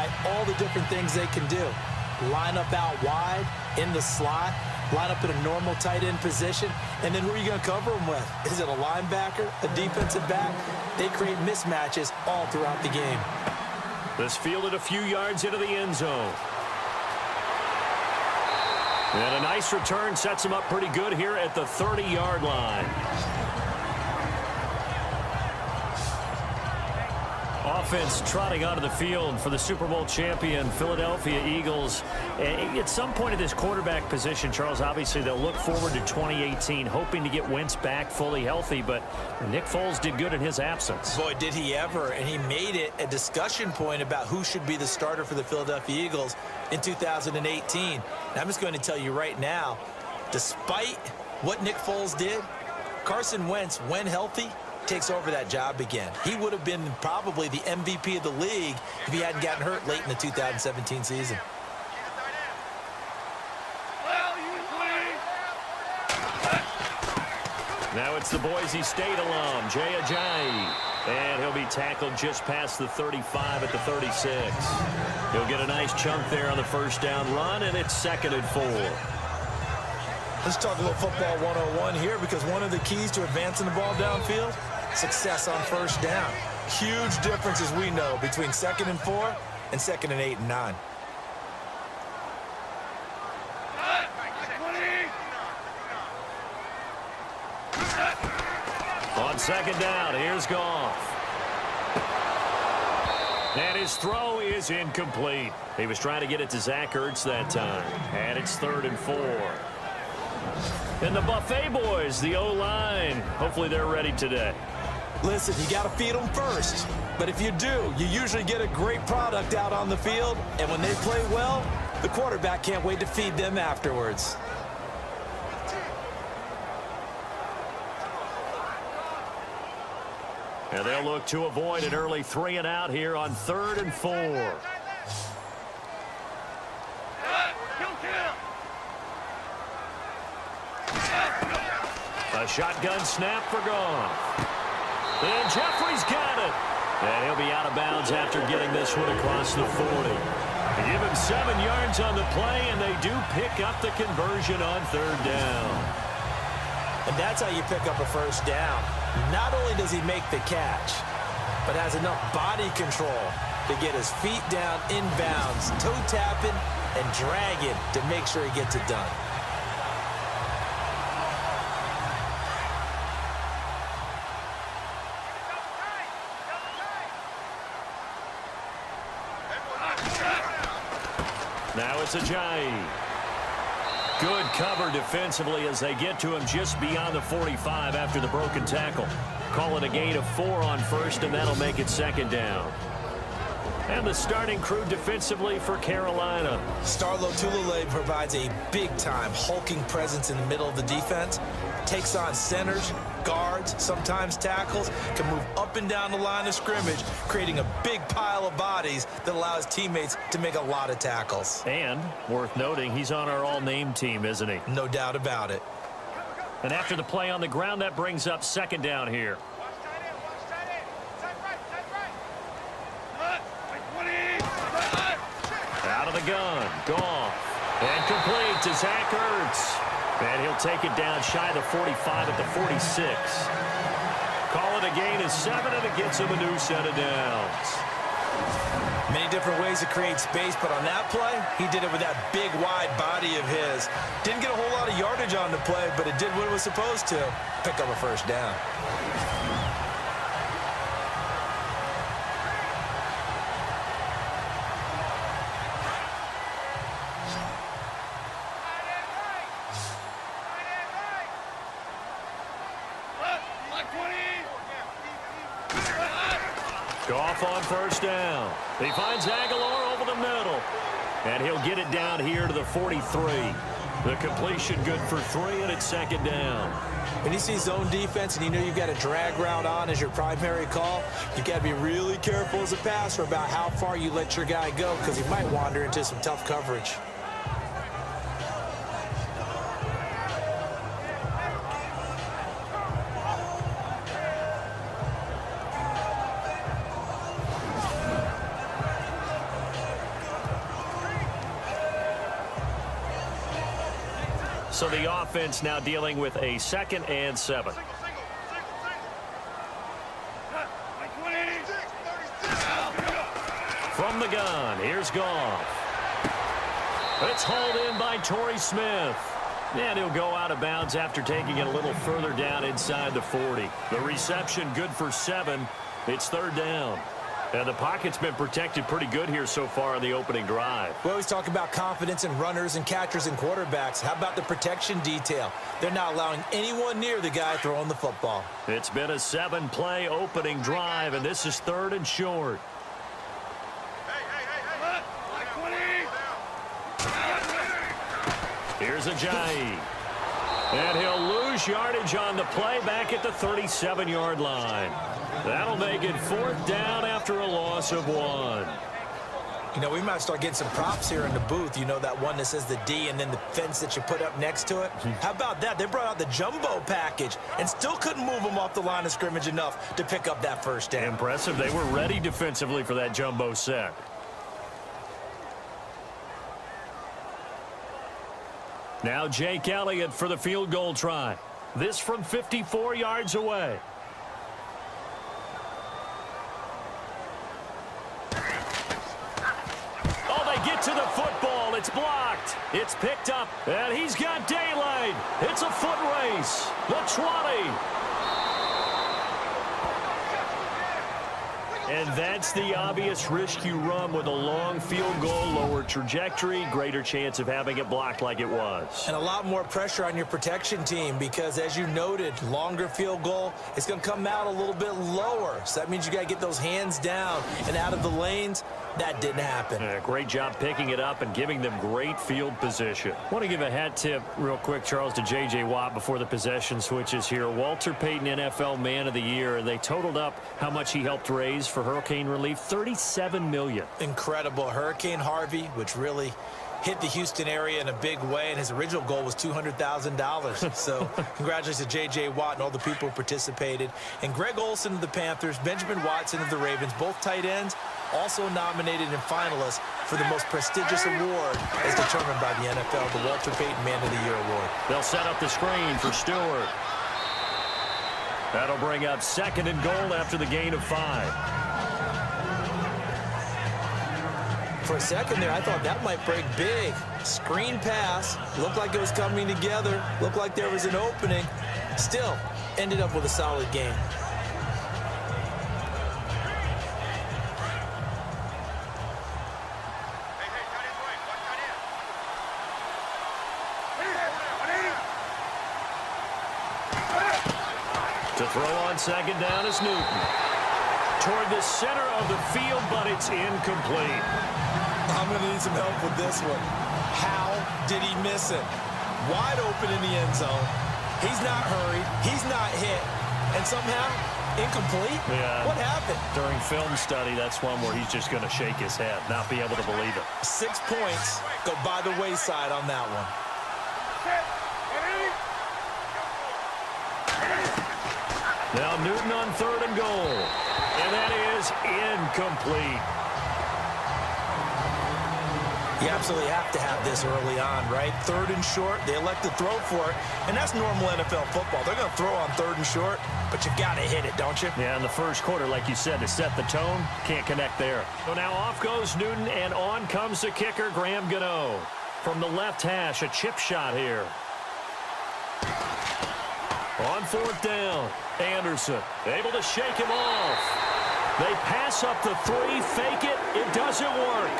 try all the different things they can do. Line up out wide, in the slot, line up in a normal tight end position, and then who are you going to cover them with? Is it a linebacker, a defensive back? They create mismatches all throughout the game. This fielded a few yards into the end zone. And a nice return sets him up pretty good here at the 30-yard line. Offense trotting onto the field for the Super Bowl champion Philadelphia Eagles. At some point at this quarterback position, Charles, obviously they'll look forward to 2018, hoping to get Wentz back fully healthy, but Nick Foles did good in his absence. Boy, did he ever, and he made it a discussion point about who should be the starter for the Philadelphia Eagles in 2018. And I'm just going to tell you right now, despite what Nick Foles did, Carson Wentz, when healthy, takes over that job again. He would have been probably the MVP of the league if he hadn't gotten hurt late in the 2017 season. Now it's the Boise State alum, Jay Ajayi. And he'll be tackled just past the 35 at the 36. He'll get a nice chunk there on the first down run, and it's 2nd and 4. Let's talk a little football 101 here, because one of the keys to advancing the ball downfield, success on first down. Huge difference, as we know, between 2nd and 4 and 2nd and 8 and 9. On 2nd down, here's Goff. And his throw is incomplete. He was trying to get it to Zach Ertz that time. And it's 3rd and 4. And the Buffet boys, the O-line, hopefully they're ready today. Listen, you got to feed them first. But if you do, you usually get a great product out on the field. And when they play well, the quarterback can't wait to feed them afterwards. And they'll look to avoid an early 3 and out here on 3rd and 4. A shotgun snap for Goff. And Jeffrey's got it. And he'll be out of bounds after getting this one across the 40. They give him 7 yards on the play, and they do pick up the conversion on 3rd down. And that's how you pick up a first down. Not only does he make the catch, but has enough body control to get his feet down inbounds, toe tapping and dragging to make sure he gets it done. Now it's Ajayi. Good cover defensively as they get to him just beyond the 45 after the broken tackle. Call it a gain of 4 on first, and that'll make it 2nd down. And the starting crew defensively for Carolina. Starlo Tulele provides a big-time hulking presence in the middle of the defense. Takes on centers, guards, sometimes tackles, can move up and down the line of scrimmage, creating a big pile of bodies that allows teammates to make a lot of tackles. And, worth noting, he's on our all-name team, isn't he? No doubt about it. And after the play on the ground, that brings up 2nd down here. Out of the gun, Goff. And complete to Zach Ertz. And he'll take it down shy of the 45 at the 46. Call it a gain of 7, and it gets him a new set of downs. Many different ways to create space, but on that play, he did it with that big, wide body of his. Didn't get a whole lot of yardage on the play, but it did what it was supposed to. Pick up a first down. Goff on first down. He finds Aguilar over the middle. And he'll get it down here to the 43. The completion good for 3, and it's 2nd down. When you see zone defense and you know you've got a drag route on as your primary call, you've got to be really careful as a passer about how far you let your guy go, because he might wander into some tough coverage. So the offense now dealing with a 2nd and 7. From the gun, here's Goff. It's hauled in by Torrey Smith. And he'll go out of bounds after taking it a little further down inside the 40. The reception good for 7. It's 3rd down. And the pocket's been protected pretty good here so far on the opening drive. We always talk about confidence in runners and catchers and quarterbacks. How about the protection detail? They're not allowing anyone near the guy throwing the football. It's been a 7-play opening drive, and this is 3rd and short. Here's Ajayi. And he'll lose yardage on the play back at the 37-yard line. That'll make it 4th down after a loss of 1. You know, we might start getting some props here in the booth. You know, that one that says the D and then the fence that you put up next to it. How about that? They brought out the jumbo package and still couldn't move them off the line of scrimmage enough to pick up that 1st down. Impressive. They were ready defensively for that jumbo set. Now Jake Elliott for the field goal try. This from 54 yards away. Oh, they get to the football. It's blocked. It's picked up. And he's got daylight. It's a foot race. The 20. And that's the obvious risk you run with a long field goal, lower trajectory, greater chance of having it blocked like it was. And a lot more pressure on your protection team because, as you noted, longer field goal, it's going to come out a little bit lower. So that means you got to get those hands down and out of the lanes. That didn't happen. Yeah, great job picking it up and giving them great field position. I want to give a hat tip real quick, Charles, to J.J. Watt before the possession switches here. Walter Payton NFL Man of the Year, and they totaled up how much he helped raise for hurricane relief, $37 million. Incredible. Hurricane Harvey, which really hit the Houston area in a big way, and his original goal was $200,000. So congratulations to J.J. Watt and all the people who participated. And Greg Olsen of the Panthers, Benjamin Watson of the Ravens, both tight ends, also nominated and finalists for the most prestigious award as determined by the NFL, the Walter Payton Man of the Year Award. They'll set up the screen for Stewart. That'll bring up 2nd and goal after the gain of 5. For a second there, I thought that might break big. Screen pass. Looked like it was coming together. Looked like there was an opening. Still, ended up with a solid game. To throw on 2nd down is Newton. Toward the center of the field, but it's incomplete. I'm going to need some help with this one. How did he miss it? Wide open in the end zone. He's not hurried. He's not hit. And somehow, incomplete? Yeah. What happened? During film study, that's one where he's just going to shake his head, not be able to believe it. 6 points go by the wayside on that one. Now Newton on 3rd and goal. And that is incomplete. You absolutely have to have this early on, right? 3rd and short, they elect to throw for it, and that's normal NFL football. They're going to throw on 3rd and short, but you've got to hit it, don't you? Yeah, in the first quarter, like you said, to set the tone, can't connect there. So now off goes Newton, and on comes the kicker, Graham Gano. From the left hash, a chip shot here. On 4th down, Anderson able to shake him off. They pass up the 3, fake it, it doesn't work.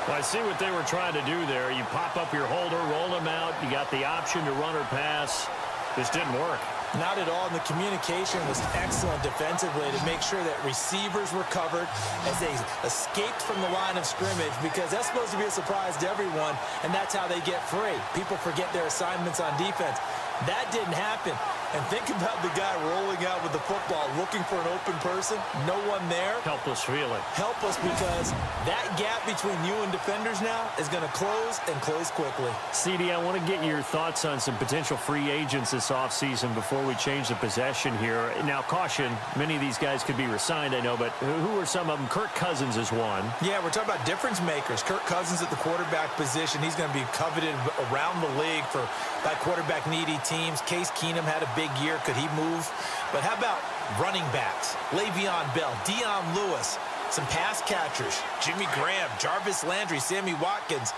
I see what they were trying to do there. You pop up your holder, roll him out. You got the option to run or pass. This didn't work. Not at all, and the communication was excellent defensively to make sure that receivers were covered as they escaped from the line of scrimmage, because that's supposed to be a surprise to everyone, and that's how they get free. People forget their assignments on defense. That didn't happen. And think about the guy rolling out with the football, looking for an open person, no one there. Helpless feeling. Helpless because that gap between you and defenders now is going to close and close quickly. CD, I want to get your thoughts on some potential free agents this offseason before we change the possession here. Now, caution, many of these guys could be resigned, I know, but who are some of them? Kirk Cousins is one. Yeah, we're talking about difference makers. Kirk Cousins at the quarterback position. He's going to be coveted around the league by quarterback-needy teams. Case Keenum had a big year. Could he move? But how about running backs? Le'Veon Bell, Dion Lewis, some pass catchers, Jimmy Graham, Jarvis Landry, Sammy Watkins.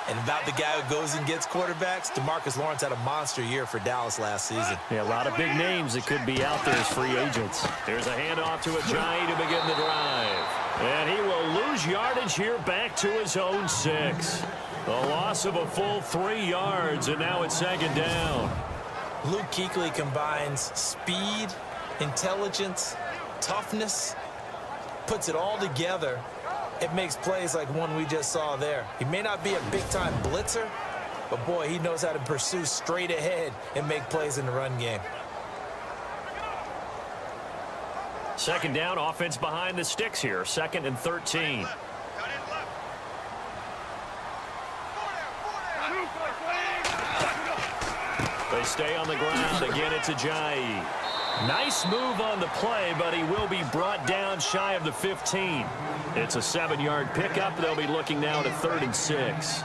And about the guy who goes and gets quarterbacks, DeMarcus Lawrence had a monster year for Dallas last season. Yeah, a lot of big names that could be out there as free agents. There's a handoff to Ajayi to begin the drive. And he will lose yardage here back to his own 6. A loss of a full 3 yards, and now it's second down. Luke Kuechly combines speed, intelligence, toughness, puts it all together. It makes plays like one we just saw there. He may not be a big-time blitzer, but, boy, he knows how to pursue straight ahead and make plays in the run game. Second down, offense behind the sticks here. 2nd and 13. They stay on the ground. Again, it's Ajayi. Nice move on the play, but he will be brought down shy of the 15. It's a 7-yard pickup. They'll be looking now to 3rd and 6.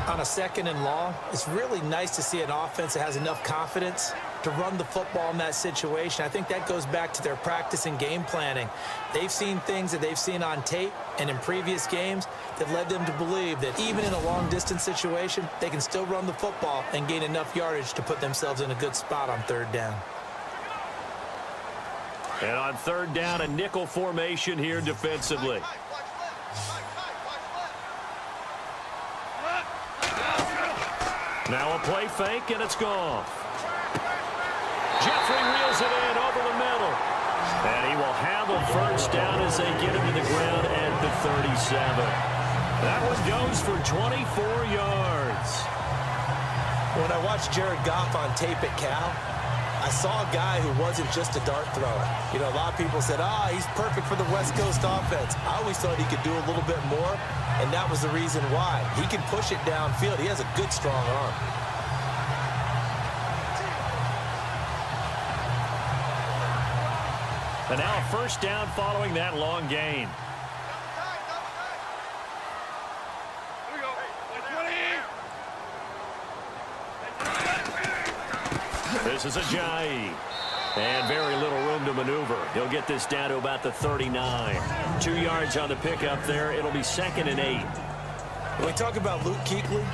On a 2nd and long, it's really nice to see an offense that has enough confidence to run the football in that situation. I think that goes back to their practice and game planning. They've seen things that they've seen on tape and in previous games that led them to believe that even in a long-distance situation, they can still run the football and gain enough yardage to put themselves in a good spot on 3rd down. And on 3rd down, a nickel formation here defensively. Now a play fake, and it's Goff. Jeffrey reels it in over the middle. And he will have a first down as they get him to the ground at the 37. That one goes for 24 yards. When I watched Jared Goff on tape at Cal, I saw a guy who wasn't just a dart thrower. You know, a lot of people said, he's perfect for the West Coast offense. I always thought he could do a little bit more, and that was the reason why. He can push it downfield. He has a good, strong arm. And now a first down following that long gain. This is Ajayi. And very little room to maneuver. He'll get this down to about the 39. 2 yards on the pickup there. It'll be 2nd and 8. When we talk about Luke Kuechly,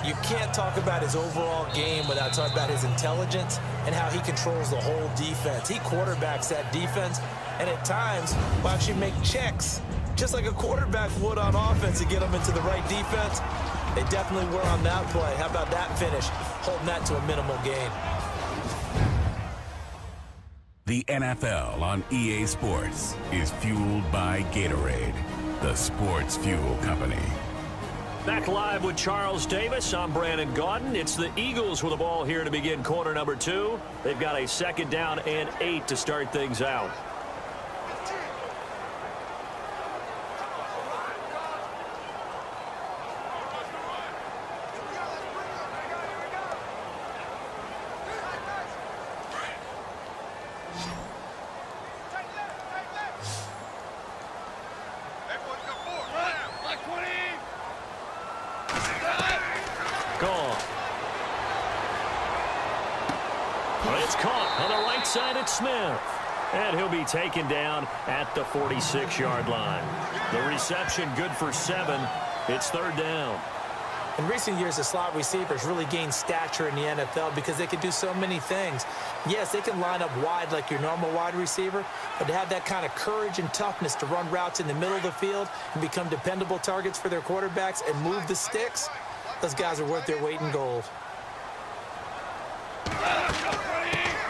you can't talk about his overall game without talking about his intelligence and how he controls the whole defense. He quarterbacks that defense, and at times will actually make checks, just like a quarterback would on offense to get them into the right defense. They definitely were on that play. How about that finish, holding that to a minimal gain? The NFL on EA Sports is fueled by Gatorade, the sports fuel company. Back live with Charles Davis. I'm Brandon Gaudin. It's the Eagles with the ball here to begin quarter number 2. They've got a 2nd down and 8 to start things out. It's caught on the right side at Smith. And he'll be taken down at the 46-yard line. The reception good for 7. It's 3rd down. In recent years, the slot receivers really gained stature in the NFL because they can do so many things. Yes, they can line up wide like your normal wide receiver, but to have that kind of courage and toughness to run routes in the middle of the field and become dependable targets for their quarterbacks and move the sticks, those guys are worth their weight in gold.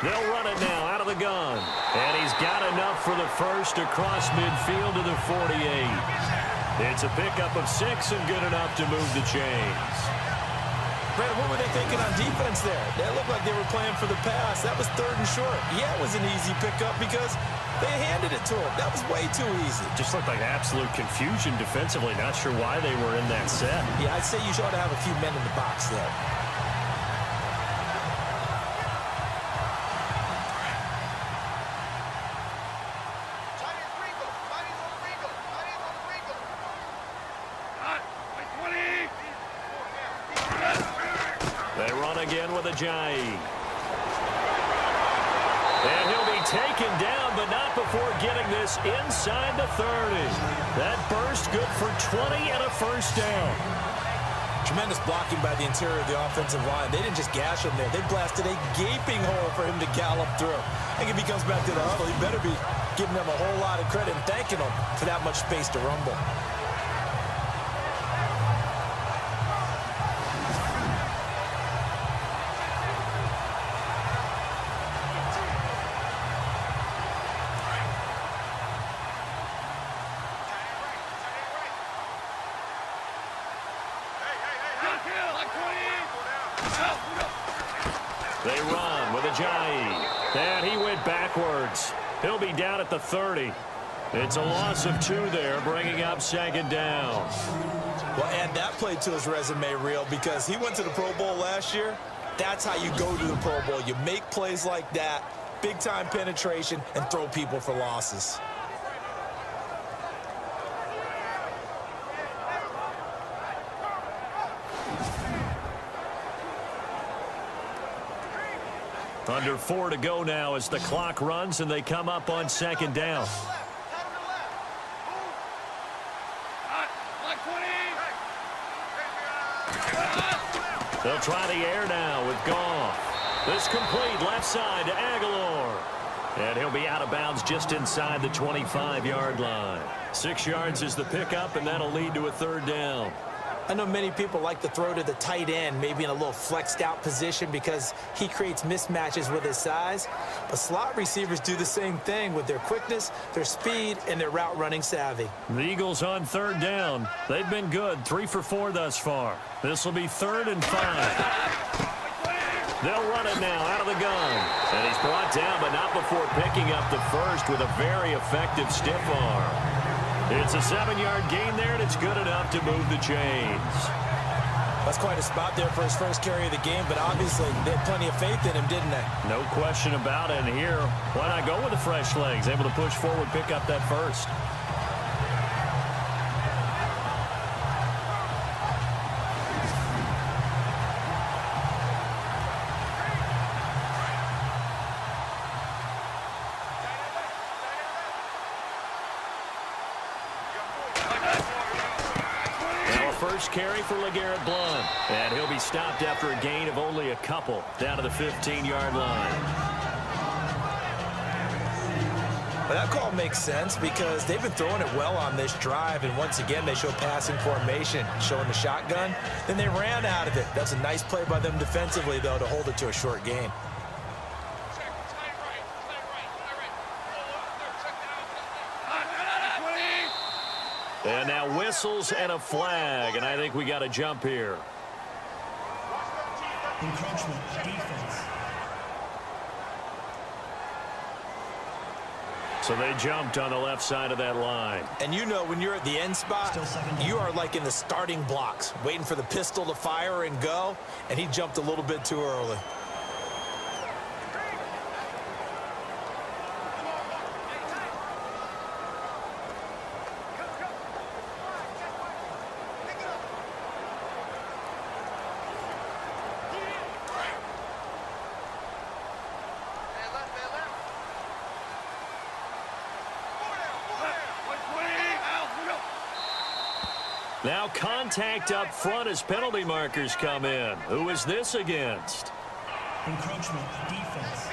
They'll run it now out of the gun. And he's got enough for the first across midfield to the 48. It's a pickup of 6 and good enough to move the chains. Brandon, what were they thinking on defense there? They looked like they were playing for the pass. That was 3rd and short. Yeah, it was an easy pickup because they handed it to him. That was way too easy. Just looked like absolute confusion defensively. Not sure why they were in that set. Yeah, I'd say you ought to have a few men in the box there. Again with Ajayi. And he'll be taken down, but not before getting this inside the 30. That burst good for 20 and a first down. Tremendous blocking by the interior of the offensive line. They didn't just gash him there. They blasted a gaping hole for him to gallop through. I think if he comes back to the huddle, he better be giving them a whole lot of credit and thanking them for that much space to rumble. They run with Ajayi. And he went backwards. He'll be down at the 30. It's a loss of 2 there, bringing up 2nd down. Well, add that play to his resume reel because he went to the Pro Bowl last year. That's how you go to the Pro Bowl. You make plays like that, big-time penetration, and throw people for losses. Under 4 to go now as the clock runs and they come up on 2nd down. They'll try the air now with Goff. This complete left side to Aguilar. And he'll be out of bounds just inside the 25-yard line. 6 yards is the pickup, and that'll lead to a 3rd down. I know many people like to throw to the tight end, maybe in a little flexed out position because he creates mismatches with his size. But slot receivers do the same thing with their quickness, their speed, and their route running savvy. The Eagles on 3rd down. They've been good, 3 for 4 thus far. This will be 3rd and 5. They'll run it now out of the gun. And he's brought down, but not before picking up the first with a very effective stiff arm. It's a 7-yard gain there, and it's good enough to move the chains. That's quite a spot there for his first carry of the game, but obviously they had plenty of faith in him, didn't they? No question about it. And here, why not go with the fresh legs? Able to push forward, pick up that first. First carry for LeGarrette Blount. And he'll be stopped after a gain of only a couple down to the 15-yard line. Well, that call makes sense because they've been throwing it well on this drive, and once again they show passing formation, showing the shotgun. Then they ran out of it. That's a nice play by them defensively, though, to hold it to a short gain. And now whistles and a flag, and I think we got a jump here. Encroachment, defense. So they jumped on the left side of that line. And you know when you're at the end spot, you are like in the starting blocks, waiting for the pistol to fire and go, and he jumped a little bit too early. Now contact up front as penalty markers come in. Who is this against? Encroachment, defense.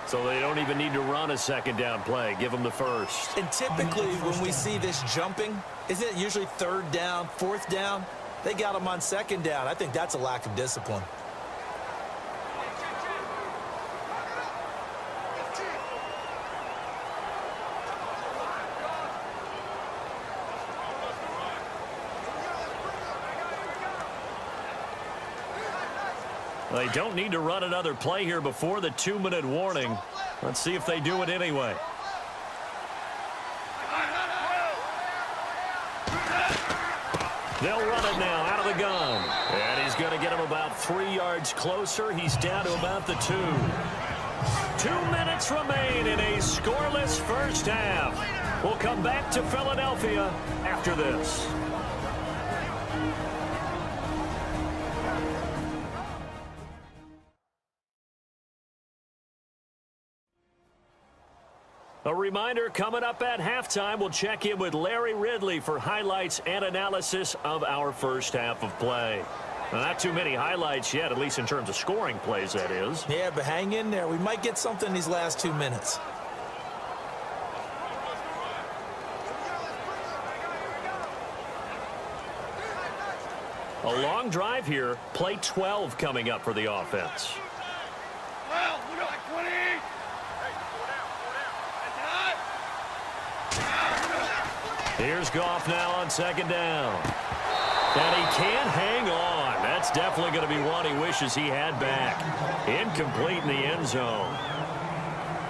So they don't even need to run a 2nd down play. Give them the first. And typically when we see this jumping, isn't it usually 3rd down, 4th down? They got them on 2nd down. I think that's a lack of discipline. They don't need to run another play here before the 2-minute warning. Let's see if they do it anyway. They'll run it now out of the gun. And he's going to get him about 3 yards closer. He's down to about the 2. 2 minutes remain in a scoreless first half. We'll come back to Philadelphia after this. A reminder, coming up at halftime, we'll check in with Larry Ridley for highlights and analysis of our first half of play. Now, not too many highlights yet, at least in terms of scoring plays, that is. Yeah, but hang in there. We might get something in these last 2 minutes. A long drive here. Play 12 coming up for the offense. Here's Goff now on second down. And he can't hang on. That's definitely going to be one he wishes he had back. Incomplete in the end zone.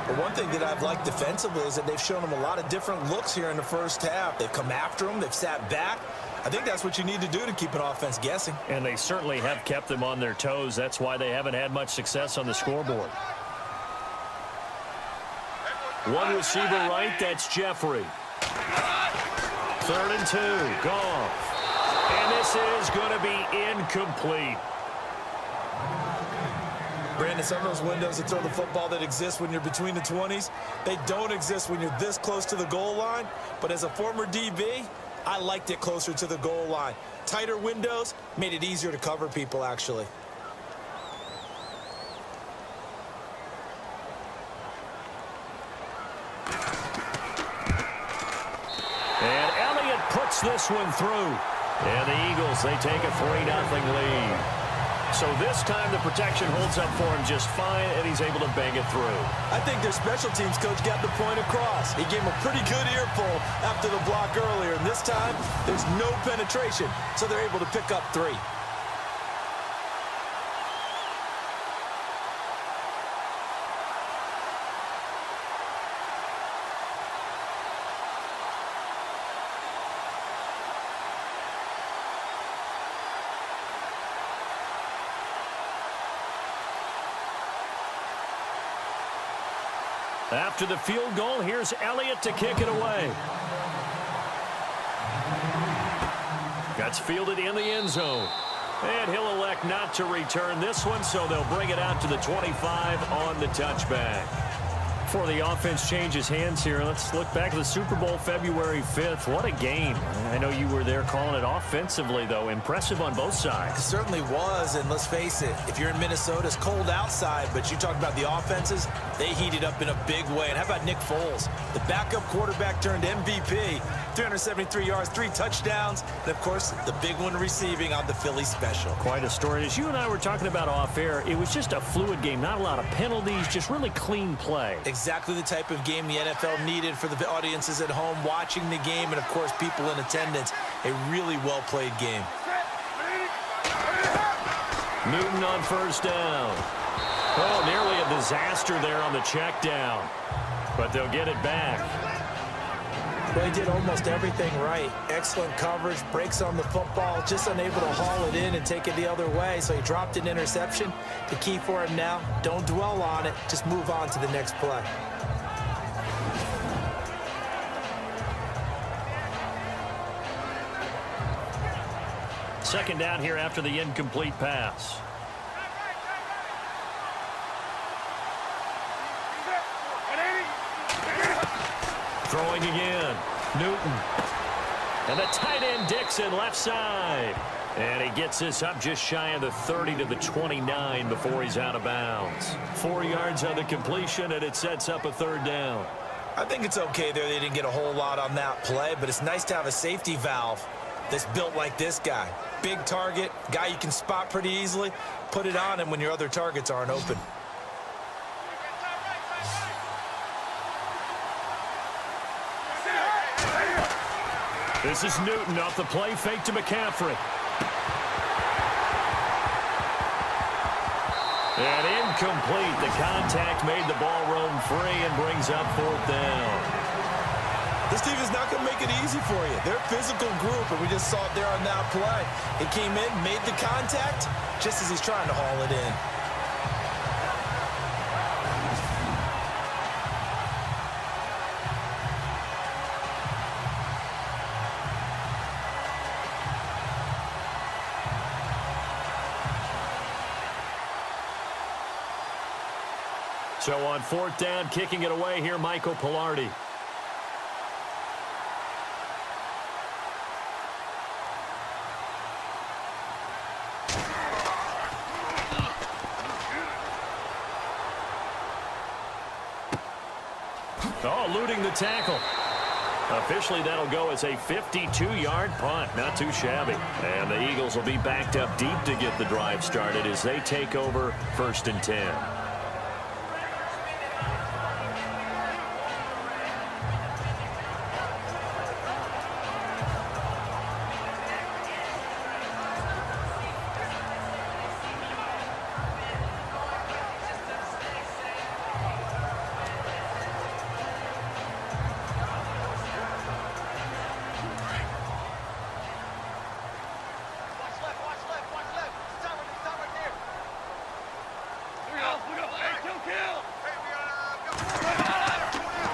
But one thing that I've liked defensively is that they've shown him a lot of different looks here in the first half. They've come after him. They've sat back. I think that's what you need to do to keep an offense guessing. And they certainly have kept them on their toes. That's why they haven't had much success on the scoreboard. One receiver right, that's Jeffrey. 3rd and 2, Goff. And this is going to be incomplete. Brandon, some of those windows to throw the football that exist when you're between the 20s, they don't exist when you're this close to the goal line. But as a former DB, I liked it closer to the goal line. Tighter windows made it easier to cover people, actually. And Elliott puts this one through. And the Eagles, they take a 3-0 lead. So this time the protection holds up for him just fine, and he's able to bang it through. I think their special teams coach got the point across. He gave him a pretty good earful after the block earlier. And this time, there's no penetration, so they're able to pick up 3. After the field goal, here's Elliott to kick it away. That's fielded in the end zone. And he'll elect not to return this one, so they'll bring it out to the 25 on the touchback. Before the offense changes hands here, let's look back at the Super Bowl February 5th. What a game. I know you were there calling it offensively, though. Impressive on both sides. It certainly was, and let's face it, if you're in Minnesota, it's cold outside, but you talk about the offenses, they heated up in a big way. And how about Nick Foles? The backup quarterback turned MVP, 373 yards, 3 touchdowns, and, of course, the big one receiving on the Philly special. Quite a story. As you and I were talking about off air, it was just a fluid game, not a lot of penalties, just really clean play. Exactly the type of game the NFL needed for the audiences at home watching the game and, of course, people in attendance. A really well-played game. Newton on first down. Oh, nearly a disaster there on the check down. But they'll get it back. Well, he did almost everything right. Excellent coverage, breaks on the football, just unable to haul it in and take it the other way. So he dropped an interception. The key for him now, don't dwell on it. Just move on to the next play. Second down here after the incomplete pass. Throwing again. Newton. And the tight end Dixon left side. And he gets this up just shy of the 30 to the 29 before he's out of bounds. 4 yards on the completion, and it sets up a 3rd down. I think it's okay there. They didn't get a whole lot on that play, but it's nice to have a safety valve that's built like this guy. Big target, guy you can spot pretty easily. Put it on him when your other targets aren't open. This is Newton off the play fake to McCaffrey. And incomplete. The contact made the ball roam free and brings up 4th down. This team is not going to make it easy for you. They're a physical group, and we just saw it there on that play. He came in, made the contact, just as he's trying to haul it in. So on 4th down, kicking it away here, Michael Pilardi. Oh, eluding the tackle. Officially, that'll go as a 52-yard punt. Not too shabby. And the Eagles will be backed up deep to get the drive started as they take over 1st and 10.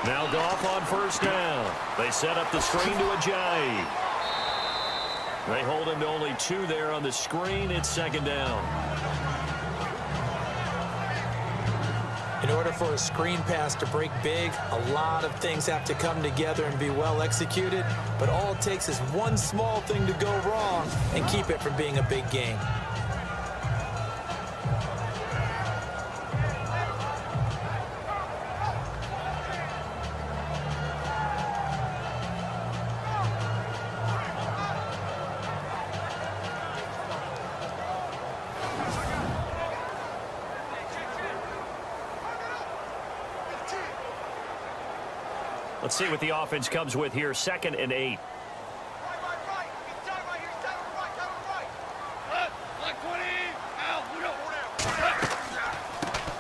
Now Goff on 1st down. They set up the screen to Ajayi. They hold him to only 2 there on the screen. It's 2nd down. In order for a screen pass to break big, a lot of things have to come together and be well executed. But all it takes is one small thing to go wrong and keep it from being a big game. Let's see what the offense comes with here. 2nd and 8.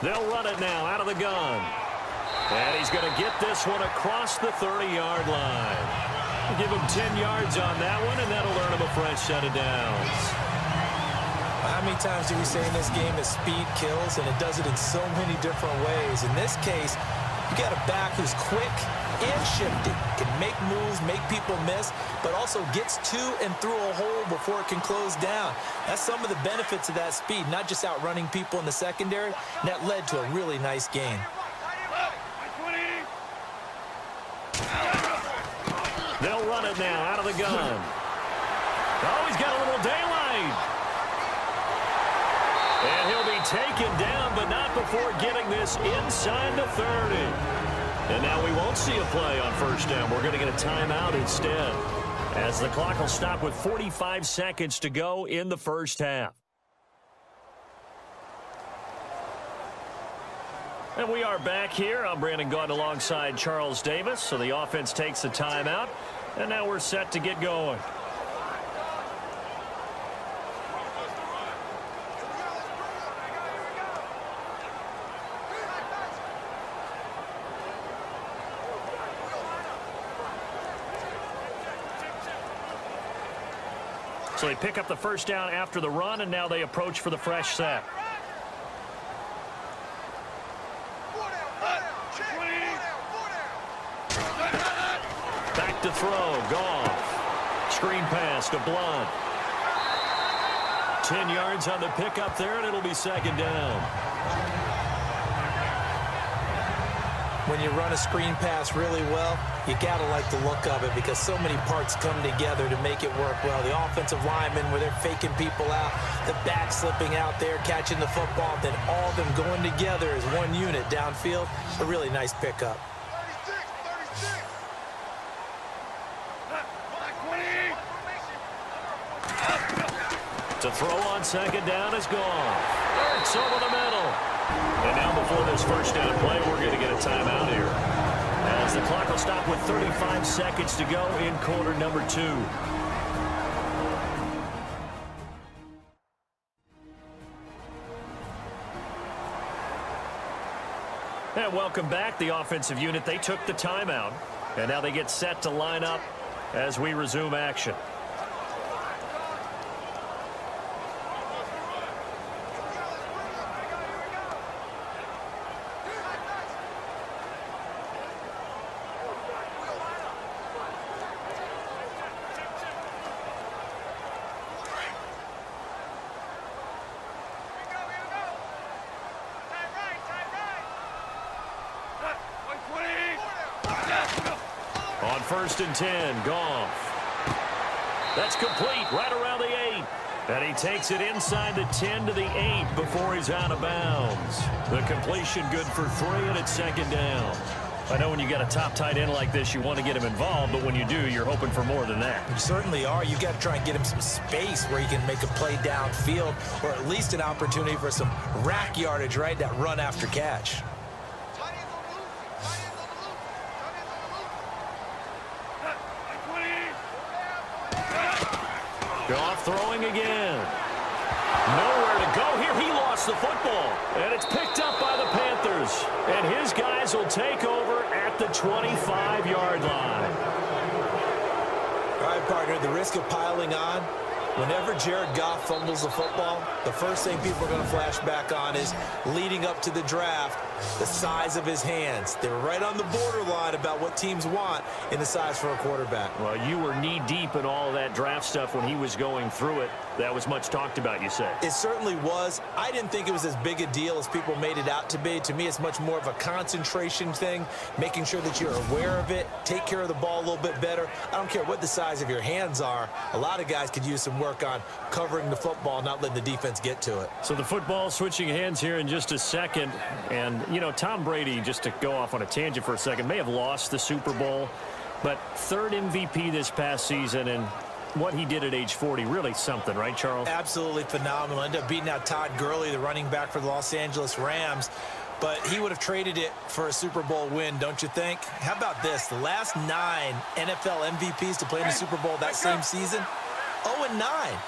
They'll run it now out of the gun. And he's going to get this one across the 30-yard line. We'll give him 10 yards on that one, and that'll earn him a fresh set of downs. How many times do we say in this game that speed kills, and it does it in so many different ways? In this case, you got a back who's quick and shifty, can make moves, make people miss, but also gets to and through a hole before it can close down. That's some of the benefits of that speed, not just outrunning people in the secondary, and that led to a really nice gain. They'll run it now out of the gun. Oh, he's got a little daylight. And he'll be taken down, but not before getting this inside the 30. And now we won't see a play on 1st down. We're going to get a timeout instead, as the clock will stop with 45 seconds to go in the 1st half. And we are back here. I'm Brandon Gaudin alongside Charles Davis. So the offense takes a timeout, and now we're set to get going. So they pick up the 1st down after the run, and now they approach for the fresh set. Back to throw, Goff. Screen pass to Blunt. 10 yards on the pickup there, and it'll be 2nd down. When you run a screen pass really well, you got to like the look of it because so many parts come together to make it work well. The offensive linemen, where they're faking people out, the back slipping out there, catching the football, then all of them going together as one unit downfield. A really nice pickup. To throw on 2nd down is Goff. It's over the middle. And now before this 1st down play, we're going to get a timeout here, as the clock will stop with 35 seconds to go in quarter number 2. And welcome back, the offensive unit. They took the timeout, and now they get set to line up as we resume action. On 1st and 10, Goff. That's complete right around the 8. And he takes it inside the 10 to the 8 before he's out of bounds. The completion good for 3, and it's 2nd down. I know when you got a top tight end like this, you want to get him involved, but when you do, you're hoping for more than that. You certainly are. You got to try and get him some space where he can make a play downfield, or at least an opportunity for some rack yardage, right? That run after catch. Goff throwing again. Nowhere to go here. He lost the football. And it's picked up by the Panthers. And his guys will take over at the 25-yard line. All right, partner, the risk of piling on. Whenever Jared Goff fumbles the football, the first thing people are going to flash back on is leading up to the draft, the size of his hands. They were right on the borderline about what teams want in the size for a quarterback. Well, you were knee-deep in all of that draft stuff when he was going through it. That was much talked about, you say. It certainly was. I didn't think it was as big a deal as people made it out to be. To me, it's much more of a concentration thing, making sure that you're aware of it, take care of the ball a little bit better. I don't care what the size of your hands are. A lot of guys could use some work on covering the football, not letting the defense get to it. So the football switching hands here in just a second. And, you know, Tom Brady, just to go off on a tangent for a second, may have lost the Super Bowl, but 3rd MVP this past season, and what he did at age 40, really something, right, Charles? Absolutely phenomenal. Ended up beating out Todd Gurley, the running back for the Los Angeles Rams. But he would have traded it for a Super Bowl win, don't you think? How about this? The last 9 NFL MVPs to play in the Super Bowl that same season, 0-9.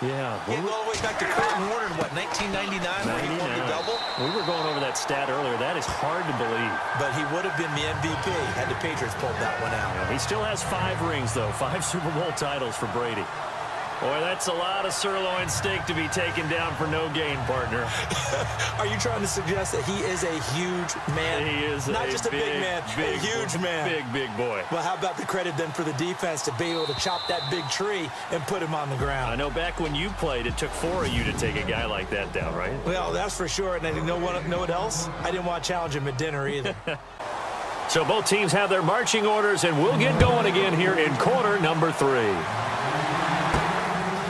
Yeah. You go all the way back to Kurt Warner in, what, 1999 when he won the double? We were going over that stat earlier. That is hard to believe. But he would have been the MVP had the Patriots pulled that one out. Yeah, he still has 5 rings, though. 5 Super Bowl titles for Brady. Boy, that's a lot of sirloin steak to be taken down for no gain, partner. Are you trying to suggest that he is a huge man? He is not just a big man, a huge man. Big boy. Well, how about the credit then for the defense to be able to chop that big tree and put him on the ground? I know back when you played, it took 4 of you to take a guy like that down, right? Well, that's for sure. And you know what else? I didn't want to challenge him at dinner either. So both teams have their marching orders, and we'll get going again here in quarter number 3.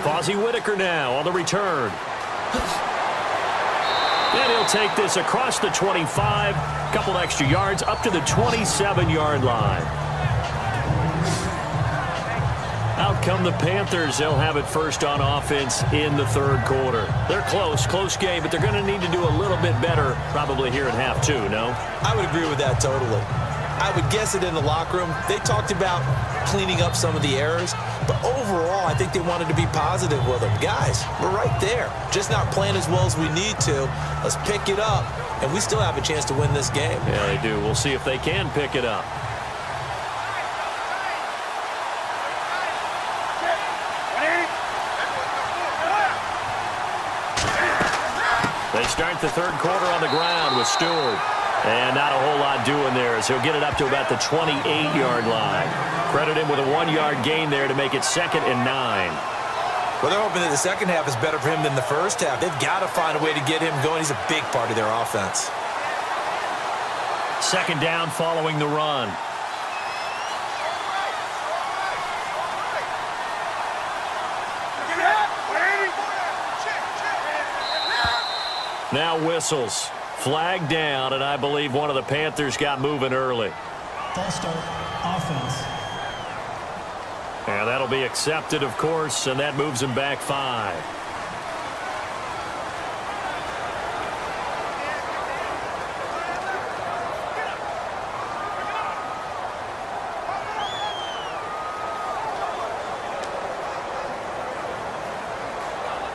Fozzie Whitaker now on the return. And he'll take this across the 25, couple extra yards up to the 27-yard line. Out come the Panthers. They'll have it first on offense in the 3rd quarter. They're close game, but they're going to need to do a little bit better probably here in half 2, no? I would agree with that totally. I would guess it in the locker room. They talked about cleaning up some of the errors, but overall, I think they wanted to be positive with them. Guys, we're right there. Just not playing as well as we need to. Let's pick it up, and we still have a chance to win this game. Yeah, they do. We'll see if they can pick it up. They start the 3rd quarter on the ground with Stewart. And not a whole lot doing there as he'll get it up to about the 28-yard line. Credit him with a 1-yard gain there to make it 2nd and 9. Well, they're hoping that the second half is better for him than the first half. They've got to find a way to get him going. He's a big part of their offense. 2nd down following the run. Now whistles. Flag down, and I believe one of the Panthers got moving early. False start, offense. And that'll be accepted, of course, and that moves him back 5.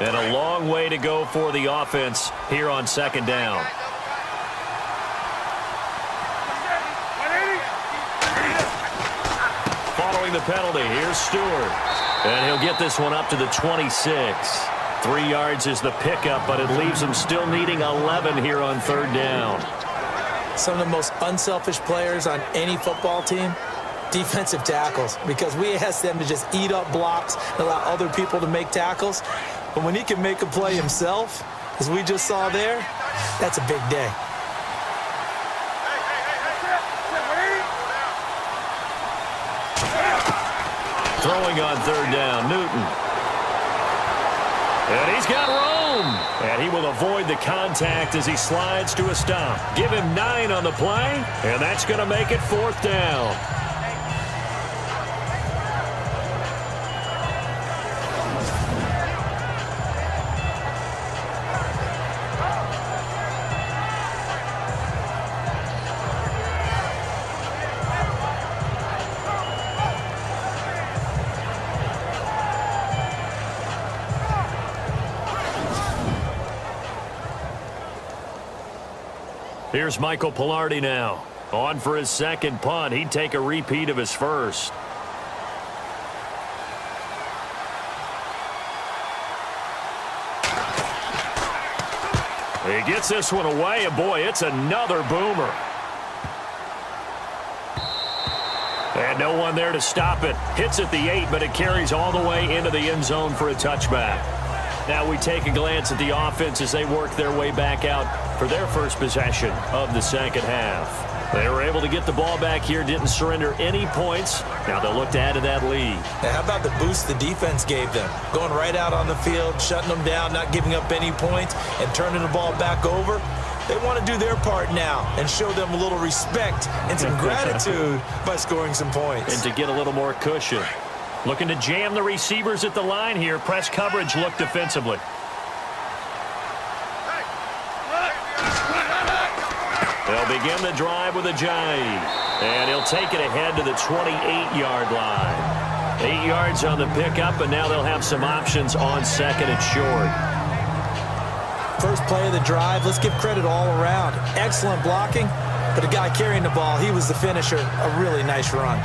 And a long way to go for the offense here on 2nd down. throwing the penalty. Here's Stewart. And he'll get this one up to the 26. 3 yards is the pickup, but it leaves them still needing 11 here on third down. Some of the most unselfish players on any football team, defensive tackles, because we ask them to just eat up blocks and allow other people to make tackles. But when he can make a play himself, as we just saw there, that's a big day. Throwing on third down, Newton. And he's got room. And he will avoid the contact as he slides to a stop. Give him 9 on the play, and that's going to make it 4th down. Here's Michael Pilardi now. On for his second punt. He'd take a repeat of his first. He gets this one away, and boy, it's another boomer. And no one there to stop it. Hits at the 8, but it carries all the way into the end zone for a touchback. Now we take a glance at the offense as they work their way back out for their first possession of the second half. They were able to get the ball back here, didn't surrender any points. Now they'll look to add to that lead. Now, how about the boost the defense gave them? Going right out on the field, shutting them down, not giving up any points, and turning the ball back over. They want to do their part now and show them a little respect and some gratitude by scoring some points. And to get a little more cushion. Looking to jam the receivers at the line here. Press coverage look defensively. They'll begin the drive with a jive. And he'll take it ahead to the 28-yard line. 8 yards on the pickup, and now they'll have some options on second and short. First play of the drive, let's give credit all around. Excellent blocking, but the guy carrying the ball, he was the finisher. A really nice run.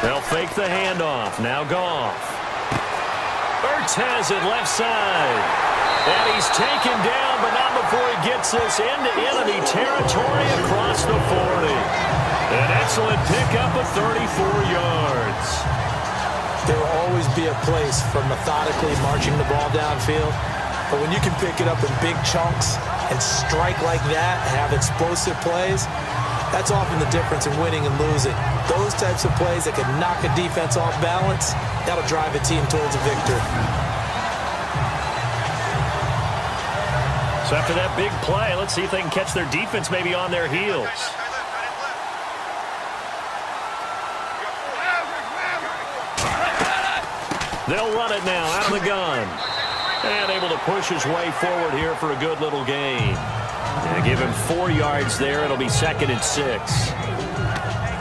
They'll fake the handoff. Now Goff. Ertz has it left side. And he's taken down, but not before he gets this into enemy territory across the 40. An excellent pickup of 34 yards. There will always be a place for methodically marching the ball downfield. But when you can pick it up in big chunks and strike like that, have explosive plays, that's often the difference in winning and losing. Those types of plays that can knock a defense off balance, that'll drive a team towards a victory. So after that big play, let's see if they can catch their defense maybe on their heels. They'll run it now out of the gun. And able to push his way forward here for a good little gain. And give him 4 yards there. It'll be 2nd and 6.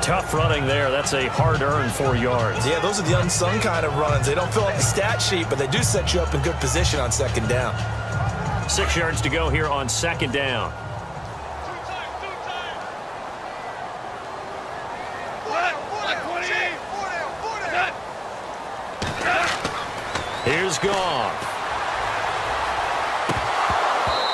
Tough running there. That's a hard-earned 4 yards. Yeah, those are the unsung kind of runs. They don't fill up the stat sheet, but they do set you up in good position on second down. 6 yards to go here on second down. Here's Goff.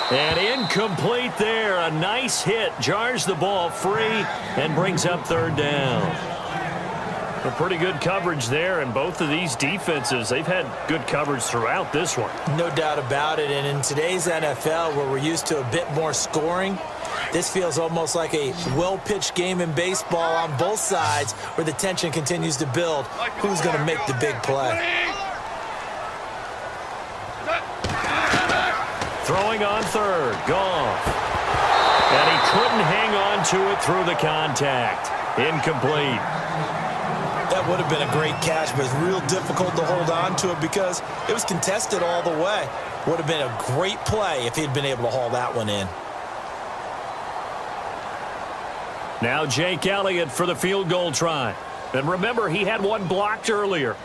And incomplete there. A nice hit. Jars the ball free and brings up third down. A pretty good coverage there, and both of these defenses, they've had good coverage throughout this one. No doubt about it. And in today's NFL, where we're used to a bit more scoring, this feels almost like a well-pitched game in baseball on both sides where the tension continues to build. Who's going to make the big play? Throwing on third, Goff. And he couldn't hang on to it through the contact. Incomplete. That would have been a great catch, but it's real difficult to hold on to it because it was contested all the way. Would have been a great play if he'd been able to haul that one in. Now Jake Elliott for the field goal try. And remember, he had one blocked earlier.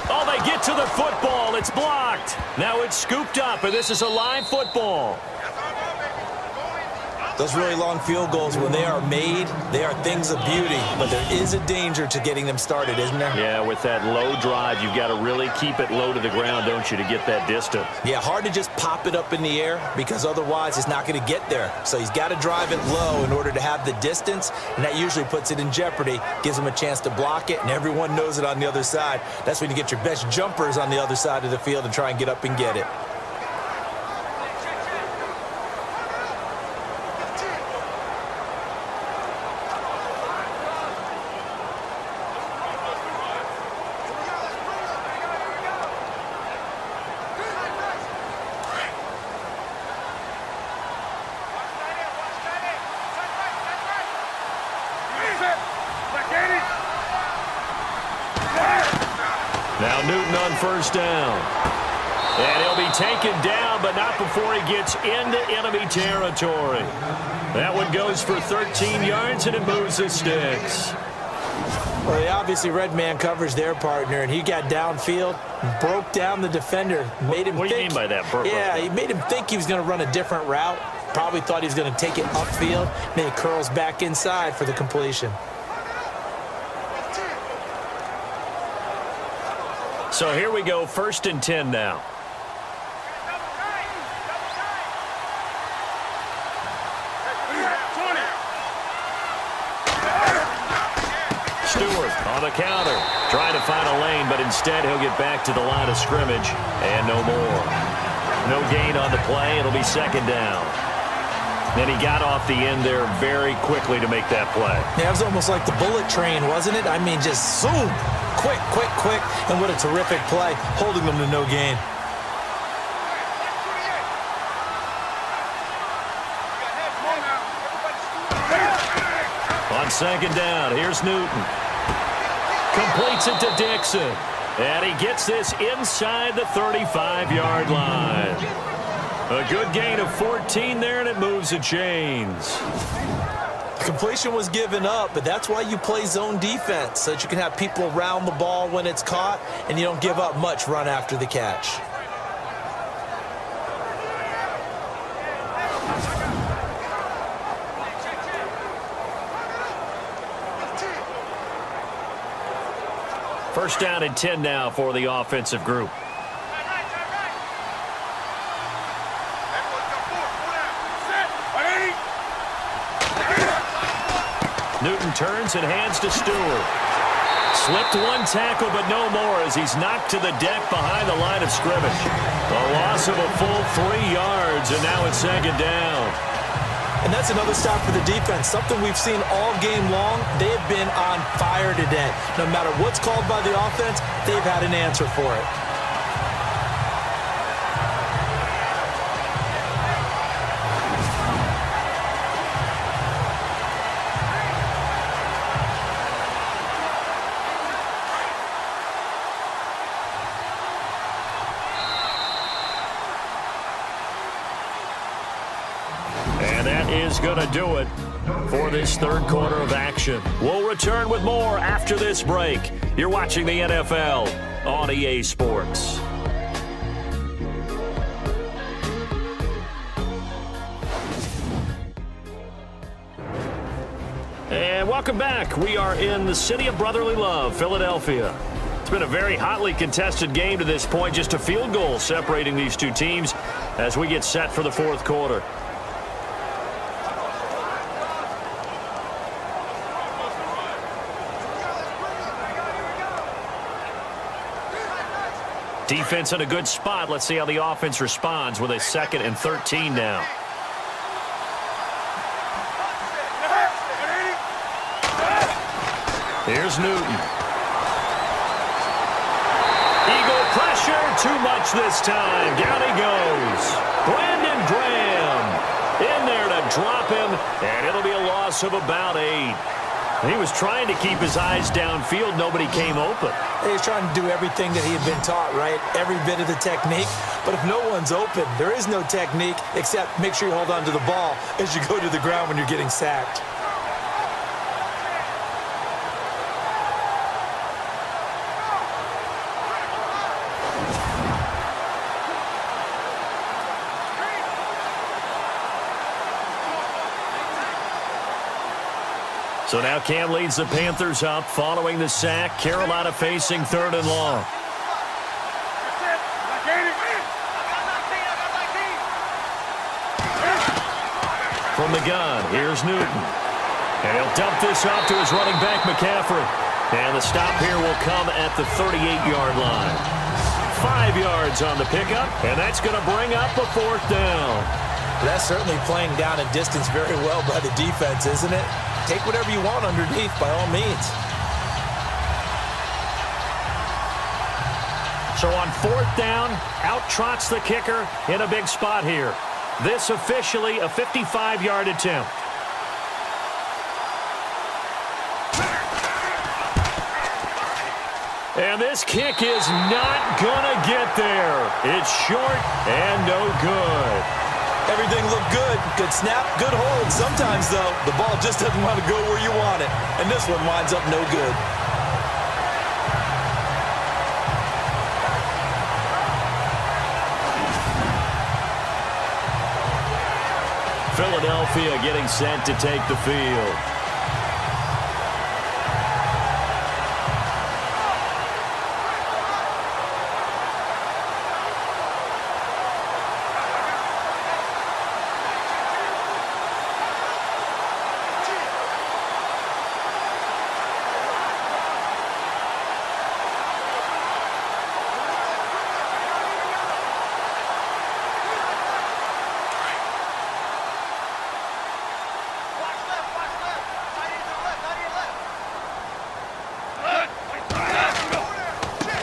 Oh, they get to the football. It's blocked. Now it's scooped up, and this is a live football. Those really long field goals, when they are made, they are things of beauty. But there is a danger to getting them started, isn't there? Yeah, with that low drive, you've got to really keep it low to the ground, don't you, to get that distance. Yeah, hard to just pop it up in the air because otherwise it's not going to get there. So he's got to drive it low in order to have the distance, and that usually puts it in jeopardy, gives him a chance to block it, and everyone knows it on the other side. That's when you get your best jumpers on the other side of the field and try and get up and get it. Now Newton on first down. And he'll be taken down, but not before he gets into enemy territory. That one goes for 13 yards, and it moves the sticks. Well, they obviously read man coverage their partner, and he got downfield, broke down the defender, made him What do you think. mean by that? Yeah, he made him think he was going to run a different route. Probably thought he was going to take it upfield. Then he curls back inside for the completion. So here we go, 1st and 10 now. Stewart on the counter, trying to find a lane, but instead he'll get back to the line of scrimmage, and no more. No gain on the play. It'll be 2nd down. Then he got off the end there very quickly to make that play. Yeah, it was almost like the bullet train, wasn't it? I mean, just zoom. Quick, quick, quick. And what a terrific play, holding them to no gain. On 2nd down, here's Newton. Completes it to Dixon. And he gets this inside the 35-yard line. A good gain of 14 there, and it moves the chains. Completion was given up, but that's why you play zone defense, so that you can have people around the ball when it's caught, and you don't give up much run after the catch. First down and 10 now for the offensive group. Newton turns and hands to Stewart. Slipped one tackle, but no more as he's knocked to the deck behind the line of scrimmage. A loss of a full 3 yards, and now it's 2nd down. And that's another stop for the defense, something we've seen all game long. They have been on fire today. No matter what's called by the offense, they've had an answer for it. Is going to do it for this 3rd quarter of action. We'll return with more after this break. You're watching the NFL on EA Sports. And welcome back. We are in the city of brotherly love, Philadelphia. It's been a very hotly contested game to this point. Just a field goal separating these two teams as we get set for the 4th quarter. Defense in a good spot. Let's see how the offense responds with a 2nd and 13 now. Here's Newton. Eagle pressure, too much this time. Down he goes. Brandon Graham in there to drop him, and it'll be a loss of about 8. He was trying to keep his eyes downfield. Nobody came open. He was trying to do everything that he had been taught, right? Every bit of the technique. But if no one's open, there is no technique except make sure you hold on to the ball as you go to the ground when you're getting sacked. So now Cam leads the Panthers up following the sack. Carolina facing 3rd and long. From the gun, here's Newton. And he'll dump this off to his running back, McCaffrey. And the stop here will come at the 38-yard line. 5 yards on the pickup, and that's going to bring up a 4th down. That's certainly playing down a distance very well by the defense, isn't it? Take whatever you want underneath, by all means. So on 4th down, out trots the kicker in a big spot here. This officially a 55-yard attempt. And this kick is not gonna get there. It's short and no good. Everything looked good. Good snap, good hold. Sometimes, though, the ball just doesn't want to go where you want it. And this one winds up no good. Philadelphia getting set to take the field.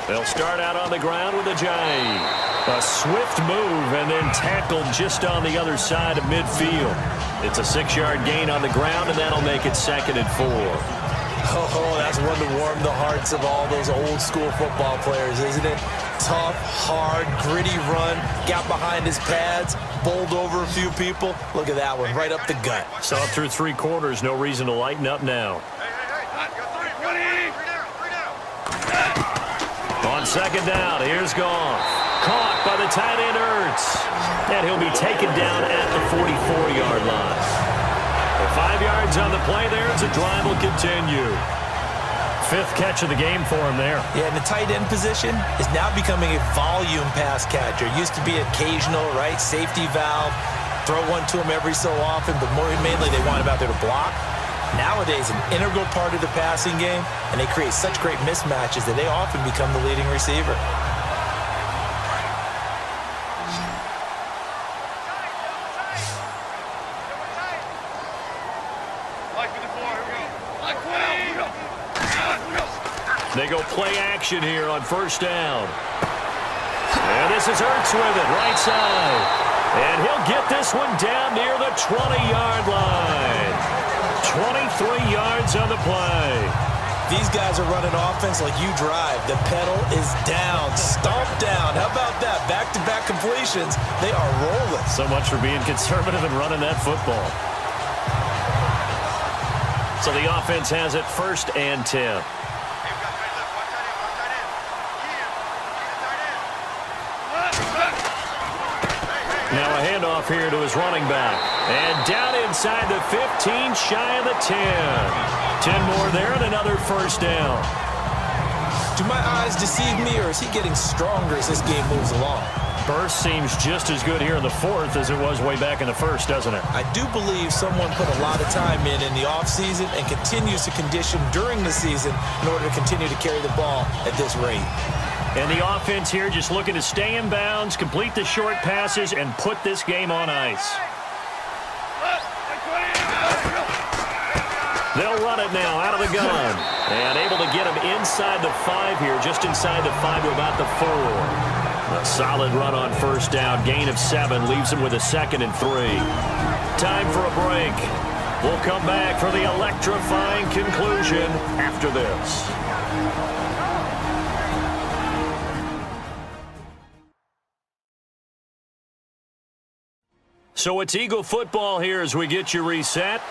They'll start out on the ground with a Jai. A swift move and then tackled just on the other side of midfield. It's a 6-yard gain on the ground, and that'll make it 2nd and 4. Oh, that's one to warm the hearts of all those old-school football players, isn't it? Tough, hard, gritty run. Got behind his pads, bowled over a few people. Look at that one, right up the gut. Saw it through 3 quarters. No reason to lighten up now. On 2nd down, here's Goff. Caught by the tight end, Ertz. And he'll be taken down at the 44-yard line. 5 yards on the play there as the drive will continue. 5th catch of the game for him there. Yeah, and the tight end position is now becoming a volume pass catcher. Used to be occasional, right? Safety valve. Throw one to him every so often, but more mainly they want him out there to block. Nowadays, an integral part of the passing game, and they create such great mismatches that they often become the leading receiver. They go play action here on 1st down. And this is Ertz with it, right side. And he'll get this one down near the 20-yard line. 23 yards on the play. These guys are running offense like you drive. The pedal is down, stomp down. How about that? Back-to-back completions. They are rolling. So much for being conservative and running that football. So the offense has it 1st and 10. Now a handoff here to his running back. And down inside the 15, shy of the 10. 10 more there and another 1st down. Do my eyes deceive me, or is he getting stronger as this game moves along? Burst seems just as good here in the 4th as it was way back in the 1st, doesn't it? I do believe someone put a lot of time in the offseason and continues to condition during the season in order to continue to carry the ball at this rate. And the offense here just looking to stay in bounds, complete the short passes, and put this game on ice. They'll run it now out of the gun. And able to get him inside the 5 here, just inside the 5 to about the 4. A solid run on 1st down. Gain of 7 leaves him with a 2nd and 3. Time for a break. We'll come back for the electrifying conclusion after this. So it's Eagle football here as we get you reset.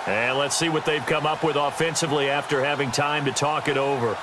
And let's see what they've come up with offensively after having time to talk it over.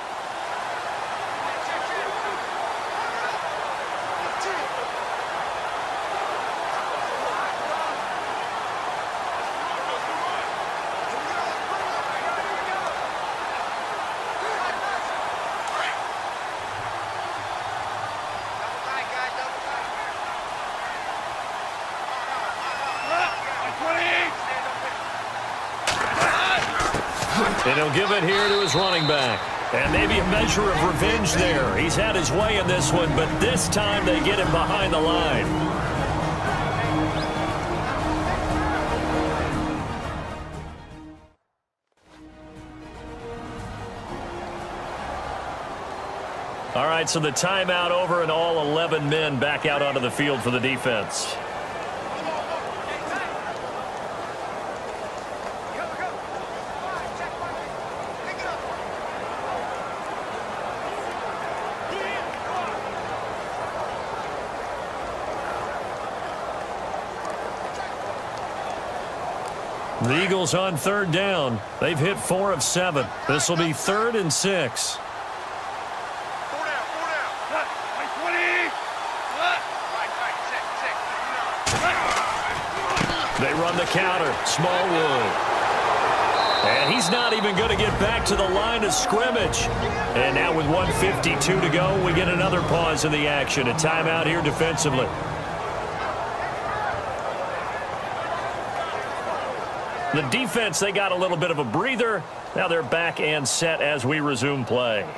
And he'll give it here to his running back. And maybe a measure of revenge there. He's had his way in this one, but this time they get him behind the line. All right, so the timeout over and all 11 men back out onto the field for the defense. The Eagles on third down. They've hit 4 of 7. This will be 3rd and 6. They run the counter. Smallwood. And he's not even going to get back to the line of scrimmage. And now with 1:52 to go, we get another pause in the action. A timeout here defensively. The defense, they got a little bit of a breather. Now they're back and set as we resume play.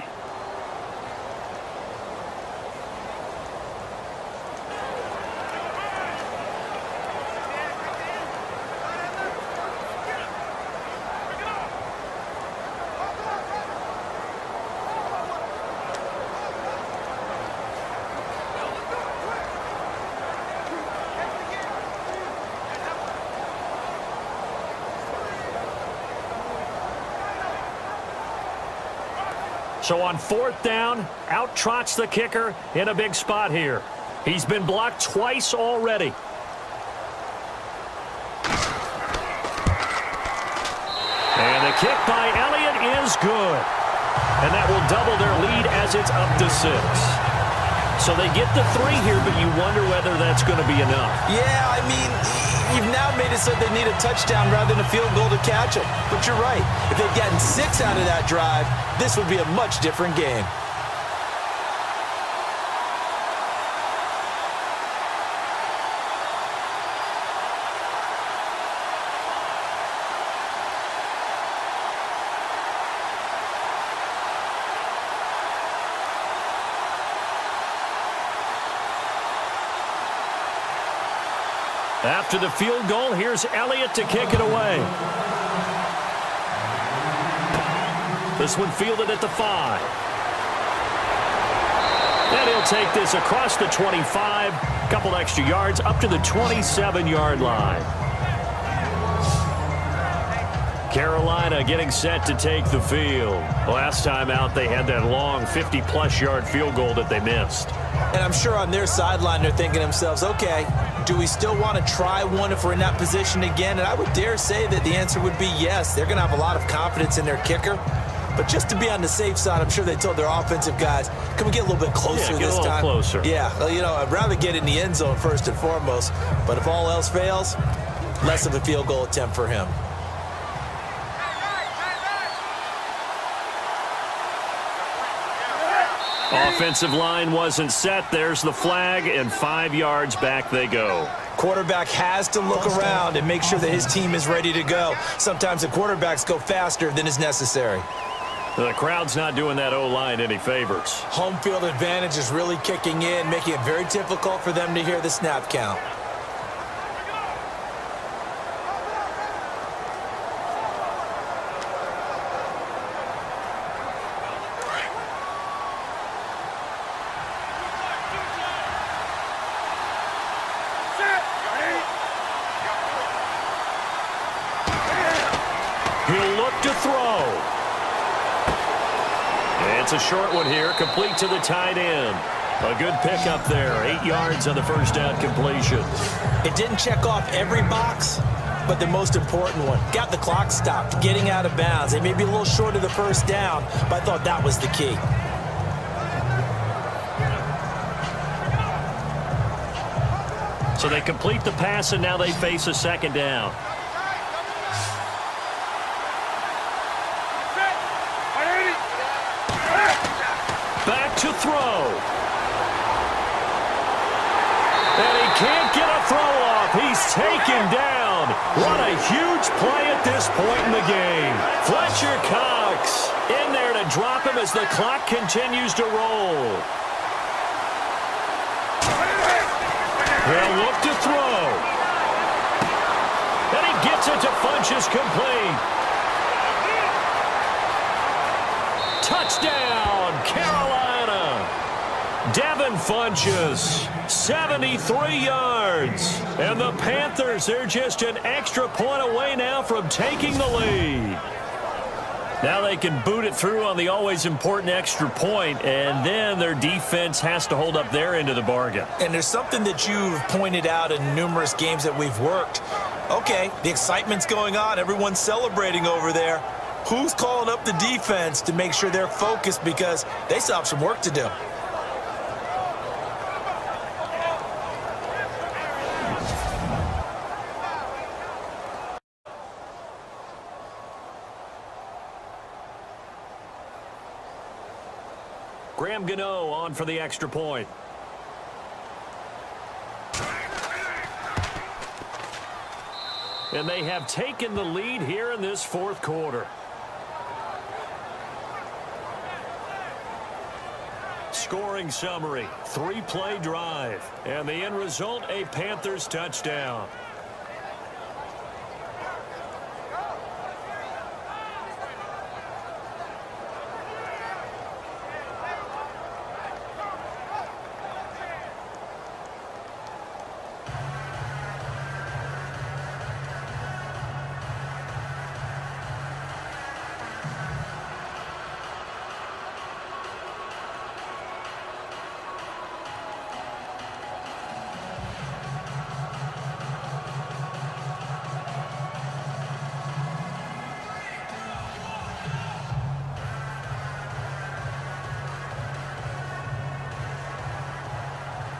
So on 4th down, out trots the kicker in a big spot here. He's been blocked twice already. And the kick by Elliott is good. And that will double their lead as it's up to 6. So they get the 3 here, but you wonder whether that's going to be enough. Yeah, I mean, you've now made it so they need a touchdown rather than a field goal to catch them. But you're right. If they'd gotten 6 out of that drive, this would be a much different game. After the field goal, here's Elliott to kick it away. This one fielded at the 5. And he'll take this across the 25, a couple extra yards up to the 27-yard line. Carolina getting set to take the field. Last time out, they had that long 50-plus yard field goal that they missed. And I'm sure on their sideline, they're thinking to themselves, okay, do we still want to try one if we're in that position again? And I would dare say that the answer would be yes. They're going to have a lot of confidence in their kicker. But just to be on the safe side, I'm sure they told their offensive guys, can we get a little bit closer this time? Closer. Yeah, well, you know, I'd rather get in the end zone first and foremost. But if all else fails, less of a field goal attempt for him. Offensive line wasn't set. There's the flag, and 5 yards back they go. Quarterback has to look around and make sure that his team is ready to go. Sometimes the quarterbacks go faster than is necessary. The crowd's not doing that O-line any favors. Home field advantage is really kicking in, making it very difficult for them to hear the snap count. back to throw. It's a short one here, complete to the tight end. A good pickup there, 8 yards on the first down completion. It didn't check off every box, but the most important one. Got the clock stopped, getting out of bounds. They may be a little short of the first down, but I thought that was the key. So they complete the pass, and now they face a second down. Back to throw. And he can't get a throw off. He's taken down. What a huge play at this point in the game. Fletcher Cox in there to drop him as the clock continues to roll. They'll look to throw. And he gets it to Funchess complete. Touchdown, Carolina. Devin Funchess, 73 yards. And the Panthers, they're just an extra point away now from taking the lead. Now they can boot it through on the always important extra point, and then their defense has to hold up their end of the bargain. And there's something that you've pointed out in numerous games that we've worked. Okay, the excitement's going on. Everyone's celebrating over there. Who's calling up the defense to make sure they're focused, because they still have some work to do? Graham Gano on for the extra point. And they have taken the lead here in this fourth quarter. Scoring summary, 3-play drive. And the end result, a Panthers touchdown.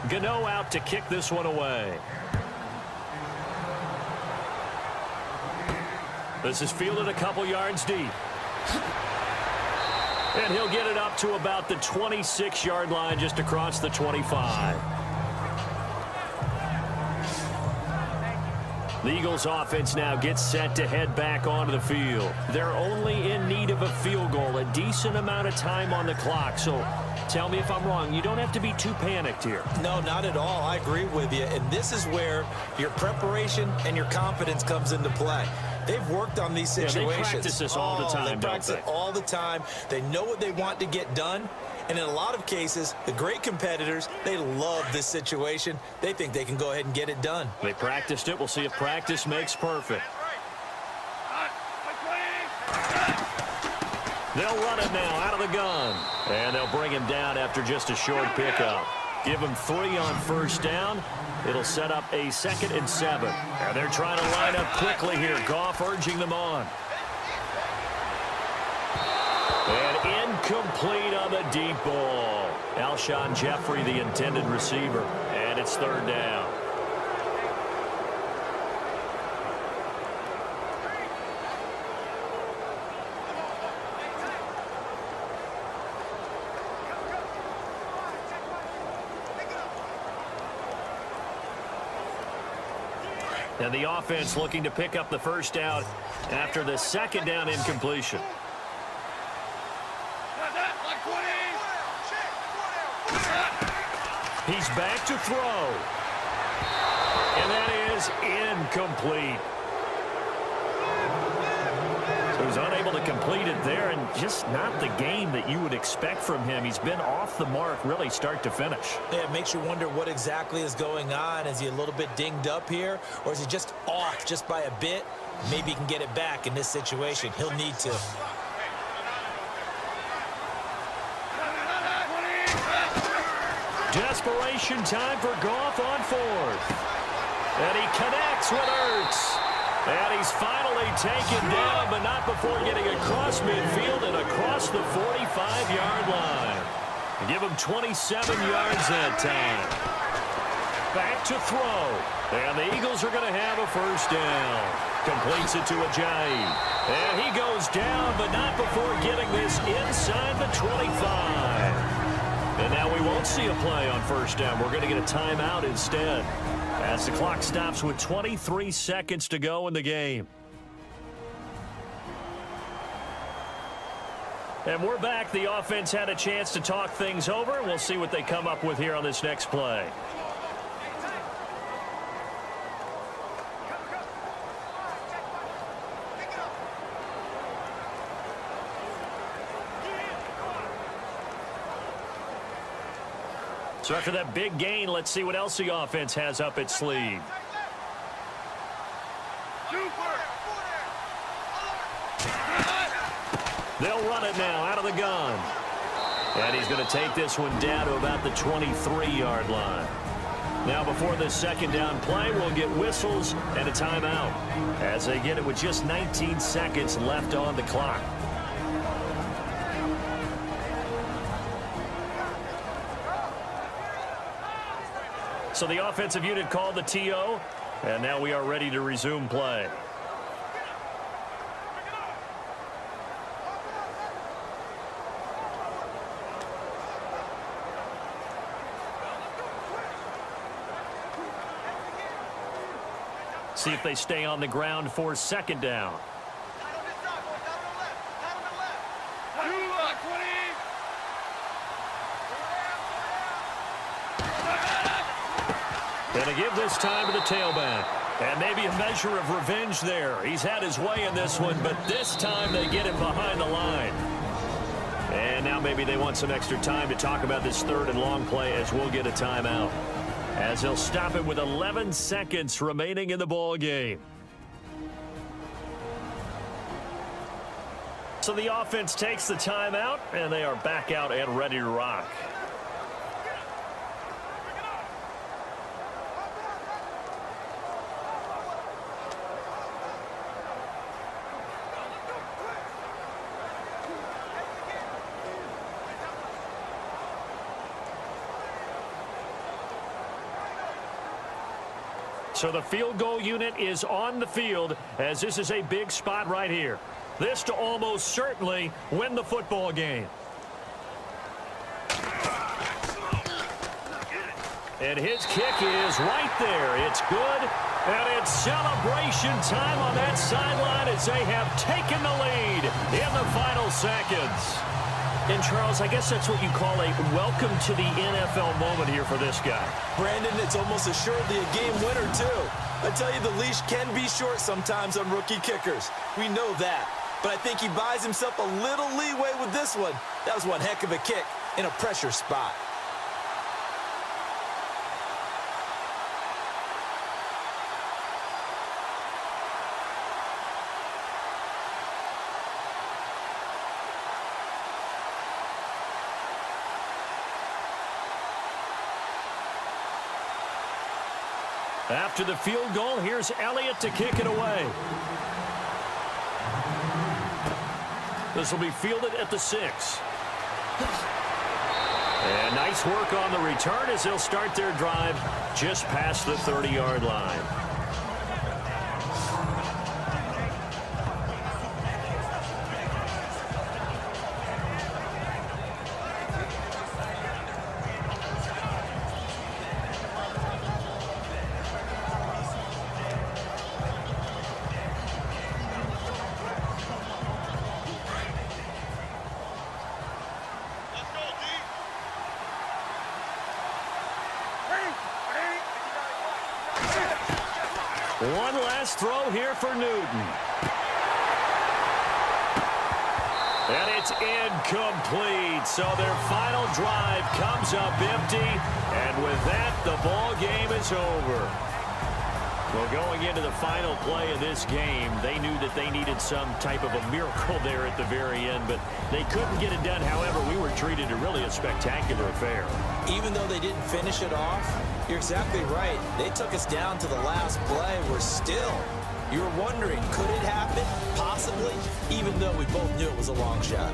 Gano out to kick this one away. This is fielded a couple yards deep. And he'll get it up to about the 26-yard line, just across the 25. The Eagles offense now gets set to head back onto the field. They're only in need of a field goal, a decent amount of time on the clock. So tell me if I'm wrong. You don't have to be too panicked here. No, not at all. I agree with you. And this is where your preparation and your confidence comes into play. They've worked on these situations. Yeah, they practice this all the time, They practice it all the time. They know what they want to get done. And in a lot of cases, the great competitors, they love this situation. They think they can go ahead and get it done. They practiced it. We'll see if practice makes perfect. They'll run it now out of the gun. And they'll bring him down after just a short pickup. Give him 3 on first down. It'll set up a 2nd and 7. And they're trying to line up quickly here. Goff urging them on. And incomplete on the deep ball. Alshon Jeffrey, the intended receiver. And it's 3rd down. And the offense looking to pick up the first down after the 2nd down incompletion. He's back to throw. And that is incomplete. So he's unable to complete completed there, and just not the game that you would expect from him. He's been off the mark really start to finish. Yeah, it makes you wonder what exactly is going on. Is he a little bit dinged up here, or is he just off just by a bit? Maybe he can get it back in this situation. He'll need to. Desperation time for Goff on fourth. And he connects with Ertz. And he's finally taken down, but not before getting across midfield and across the 45-yard line. Give him 27 yards that time. Back to throw. And the Eagles are going to have a first down. Completes it to Ajayi. And he goes down, but not before getting this inside the 25. And now we won't see a play on first down. We're going to get a timeout instead, as the clock stops with 23 seconds to go in the game. And we're back. The offense had a chance to talk things over. We'll see what they come up with here on this next play. So after that big gain, let's see what else the offense has up its sleeve. They'll run it now out of the gun. And he's going to take this one down to about the 23-yard line. Now before this second down play, we'll get whistles and a timeout, as they get it with just 19 seconds left on the clock. So the offensive unit called the TO, and now we are ready to resume play. See if they stay on the ground for second down. And to give this time to the tailback. And maybe a measure of revenge there. He's had his way in this one, but this time they get him behind the line. And now maybe they want some extra time to talk about this third and long play, as we'll get a timeout, as they'll stop it with 11 seconds remaining in the ball game. So the offense takes the timeout, and they are back out and ready to rock. So the field goal unit is on the field, as this is a big spot right here. This to almost certainly win the football game. And his kick is right there. It's good. And it's celebration time on that sideline as they have taken the lead in the final seconds. And, Charles, I guess that's what you call a welcome to the NFL moment here for this guy. Brandon, it's almost assuredly a game winner, too. I tell you, the leash can be short sometimes on rookie kickers. We know that. But I think he buys himself a little leeway with this one. That was one heck of a kick in a pressure spot. After the field goal, here's Elliott to kick it away. This will be fielded at the 6. And nice work on the return as they'll start their drive just past the 30-yard line. One last throw here for Newton. And it's incomplete. So their final drive comes up empty. And with that, the ball game is over. Well, going into the final play of this game, they knew that they needed some type of a miracle there at the very end, but they couldn't get it done. However, we were treated to really a spectacular affair. Even though they didn't finish it off, you're exactly right. They took us down to the last play. You were wondering, could it happen? Possibly, even though we both knew it was a long shot.